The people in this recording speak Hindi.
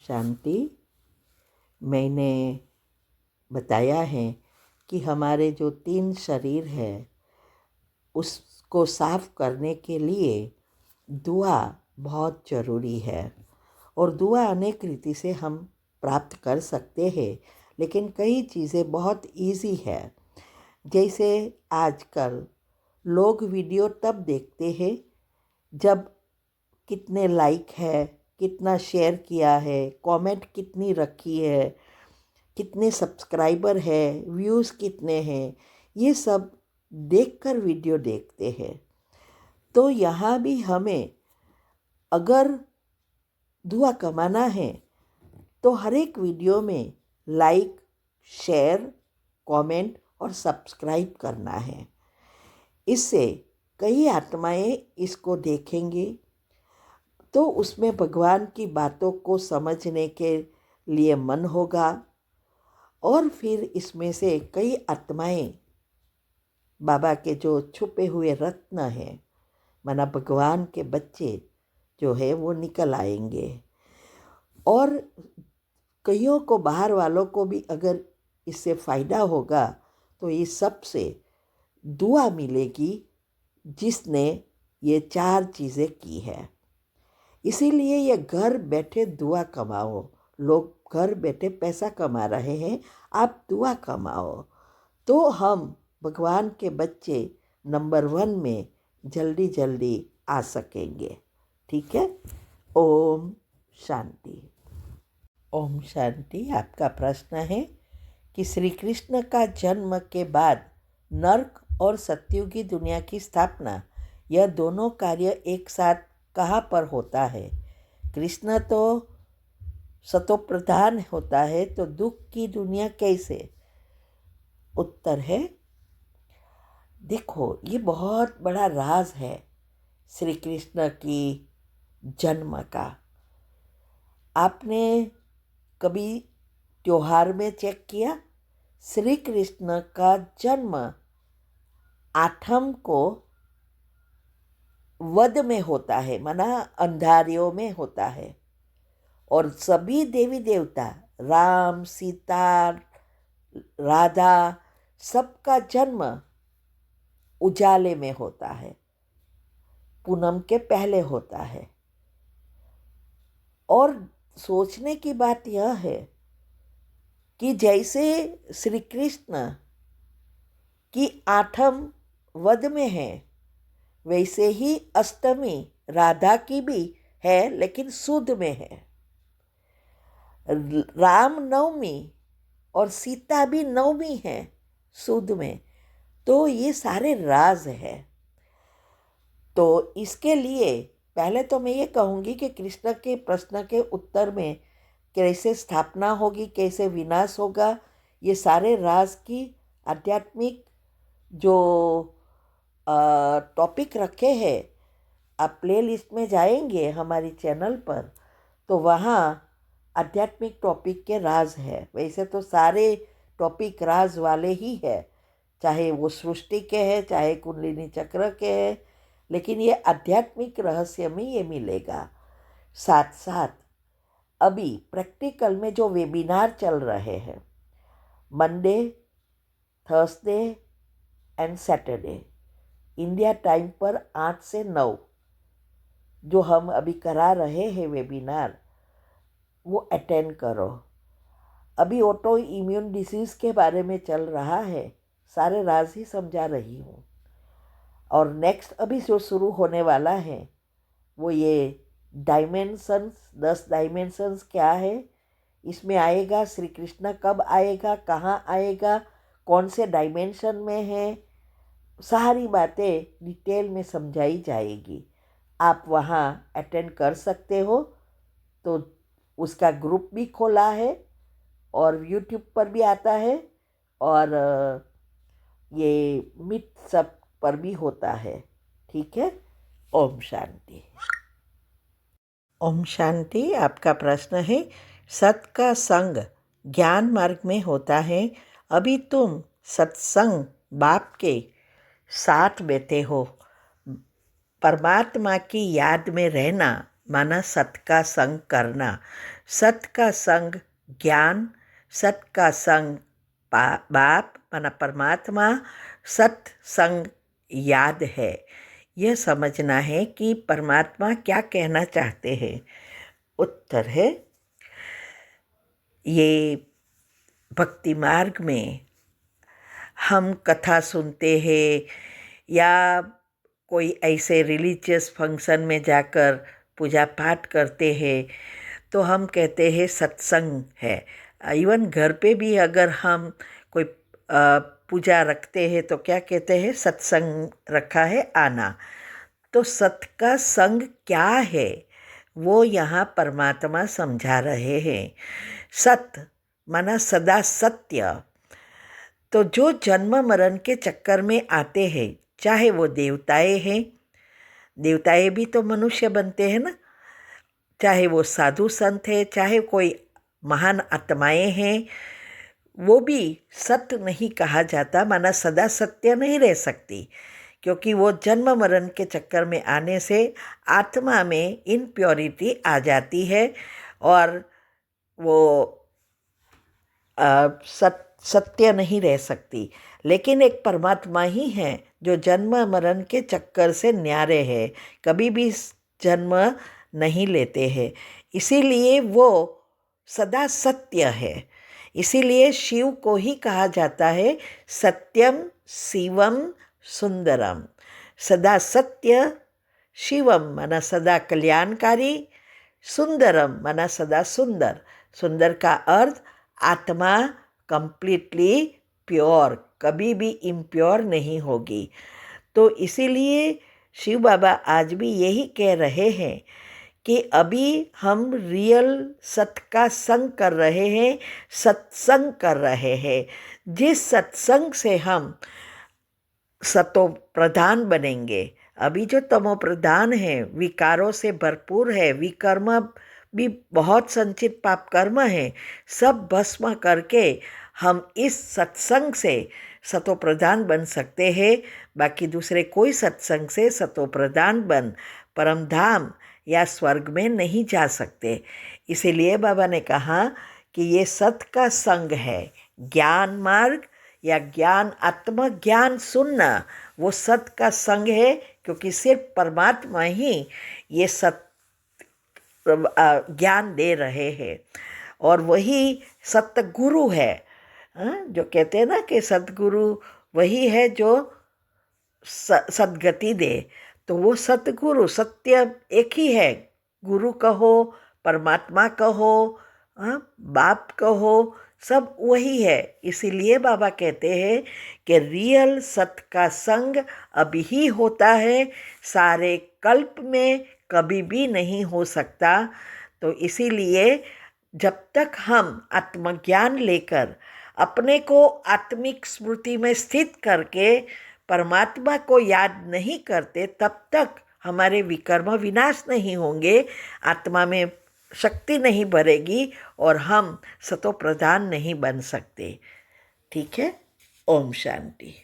शांति। मैंने बताया है कि हमारे जो 3 शरीर है उसको साफ करने के लिए दुआ बहुत ज़रूरी है। और दुआ अनेक रीति से हम प्राप्त कर सकते हैं, लेकिन कई चीज़ें बहुत इजी है। जैसे आजकल लोग वीडियो तब देखते हैं जब कितने लाइक है, कितना शेयर किया है, कमेंट कितनी रखी है, कितने सब्सक्राइबर है, व्यूज़ कितने हैं, ये सब देखकर वीडियो देखते हैं। तो यहाँ भी हमें अगर दुआ कमाना है तो हर एक वीडियो में लाइक, शेयर, कमेंट और सब्सक्राइब करना है। इससे कई आत्माएं इसको देखेंगी तो उसमें भगवान की बातों को समझने के लिए मन होगा और फिर इसमें से कई आत्माएं बाबा के जो छुपे हुए रत्न हैं, माना भगवान के बच्चे जो है वो निकल आएंगे। और कईयों को, बाहर वालों को भी अगर इससे फ़ायदा होगा तो इस सब से दुआ मिलेगी जिसने ये 4 चीज़ें की है। इसीलिए ये घर बैठे दुआ कमाओ। लोग घर बैठे पैसा कमा रहे हैं, आप दुआ कमाओ तो हम भगवान के बच्चे नंबर 1 में जल्दी जल्दी आ सकेंगे। ठीक है। ओम शांति। ओम शांति। आपका प्रश्न है कि श्री कृष्ण का जन्म के बाद नर्क और सत्युगी दुनिया की स्थापना, यह दोनों कार्य एक साथ कहाँ पर होता है? कृष्ण तो सतोप्रधान होता है तो दुख की दुनिया कैसे? उत्तर है, देखो ये बहुत बड़ा राज है श्री कृष्ण की जन्म का। आपने कभी त्योहार में चेक किया? श्री कृष्ण का जन्म 8 को वध में होता है, माना अंधारियों में होता है। और सभी देवी देवता, राम, सीता, राधा, सबका जन्म उजाले में होता है, पूनम के पहले होता है। और सोचने की बात यह है कि जैसे श्री कृष्ण की 8 वध में है, वैसे ही अष्टमी राधा की भी है, लेकिन सुद में है। राम नवमी और सीता भी नवमी है, सुद में। तो ये सारे राज है। तो इसके लिए पहले तो मैं ये कहूँगी कि कृष्ण के प्रश्न के उत्तर में कैसे स्थापना होगी, कैसे विनाश होगा, ये सारे राज की आध्यात्मिक जो टॉपिक रखे हैं, आप प्ले लिस्ट में जाएंगे हमारी चैनल पर तो वहाँ आध्यात्मिक टॉपिक के राज है। वैसे तो सारे टॉपिक राज वाले ही है, चाहे वो सृष्टि के हैं, चाहे कुंडलिनी चक्र के हैं, लेकिन ये आध्यात्मिक रहस्य में ये मिलेगा। साथ साथ अभी प्रैक्टिकल में जो वेबिनार चल रहे हैं, Monday, Thursday and Saturday India time पर 8 से 9 जो हम अभी करा रहे हैं वेबिनार, वो अटेंड करो। अभी ऑटो इम्यून डिसीज़ के बारे में चल रहा है, सारे राज ही समझा रही हूँ। और नेक्स्ट अभी जो शुरू होने वाला है वो ये डायमेंशंस, 10 डायमेंशंस क्या है, इसमें आएगा श्री कृष्ण कब आएगा, कहाँ आएगा, कौन से डायमेंशन में है, सारी बातें डिटेल में समझाई जाएगी। आप वहाँ अटेंड कर सकते हो। तो उसका ग्रुप भी खोला है और यूट्यूब पर भी आता है और ये मीट सब पर भी होता है। ठीक है। ओम शांति। ओम शांति। आपका प्रश्न है, सत का संग ज्ञान मार्ग में होता है, अभी तुम सत्संग बाप के साथ बैठे हो, परमात्मा की याद में रहना माना सत का संग करना। सत का संग ज्ञान, सत का संग बाप माना परमात्मा, सत्संग याद है। यह समझना है कि परमात्मा क्या कहना चाहते हैं। उत्तर है, ये भक्ति मार्ग में हम कथा सुनते हैं या कोई ऐसे रिलीजियस फंक्शन में जाकर पूजा पाठ करते हैं तो हम कहते हैं सत्संग है। इवन घर पे भी अगर हम कोई पूजा रखते हैं तो क्या कहते हैं, सत्संग रखा है आना। तो सत का संग क्या है वो यहाँ परमात्मा समझा रहे हैं। सत माना सदा सत्य। तो जो जन्म मरण के चक्कर में आते हैं, चाहे वो देवताएं हैं, देवताएं भी तो मनुष्य बनते हैं ना, चाहे वो साधु संत है, चाहे कोई महान आत्माएं हैं, वो भी सत्य नहीं कहा जाता, माना सदा सत्य नहीं रह सकती, क्योंकि वो जन्म मरण के चक्कर में आने से आत्मा में इनप्योरिटी आ जाती है और वो सत्य नहीं रह सकती। लेकिन एक परमात्मा ही है जो जन्म मरण के चक्कर से न्यारे है, कभी भी जन्म नहीं लेते हैं, इसीलिए वो सदा सत्य है। इसीलिए शिव को ही कहा जाता है सत्यम शिवम सुंदरम। सदा सत्य, शिवम माना सदा कल्याणकारी, सुंदरम माना सदा सुंदर। सुंदर का अर्थ आत्मा कंप्लीटली प्योर, कभी भी इम्प्योर नहीं होगी। तो इसीलिए शिव बाबा आज भी यही कह रहे हैं कि अभी हम रियल सत का संग कर रहे हैं, सत्संग कर रहे हैं। जिस सत्संग से हम सतो प्रधान बनेंगे। अभी जो तमो प्रधान है, विकारों से भरपूर है, विकर्म भी बहुत संचित पाप कर्म है, सब भस्म करके हम इस सत्संग से सतो प्रधान बन सकते हैं। बाकी दूसरे कोई सत्संग से सतो प्रधान बन परम धाम या स्वर्ग में नहीं जा सकते। इसीलिए बाबा ने कहा कि ये सत का संग है। ज्ञान मार्ग या ज्ञान आत्मज्ञान सुनना वो सत का संग है, क्योंकि सिर्फ परमात्मा ही ये सत ज्ञान दे रहे हैं और वही सतगुरु है। जो कहते हैं ना कि सतगुरु वही है जो सदगति दे, तो वो सतगुरु सत्य एक ही है। गुरु कहो, परमात्मा कहो, बाप कहो, सब वही है। इसीलिए बाबा कहते हैं कि रियल सत का संग अभी ही होता है, सारे कल्प में कभी भी नहीं हो सकता। तो इसीलिए जब तक हम आत्मज्ञान लेकर अपने को आत्मिक स्मृति में स्थित करके परमात्मा को याद नहीं करते, तब तक हमारे विकर्म विनाश नहीं होंगे, आत्मा में शक्ति नहीं भरेगी और हम सतो प्रधान नहीं बन सकते। ठीक है। ओम शांति।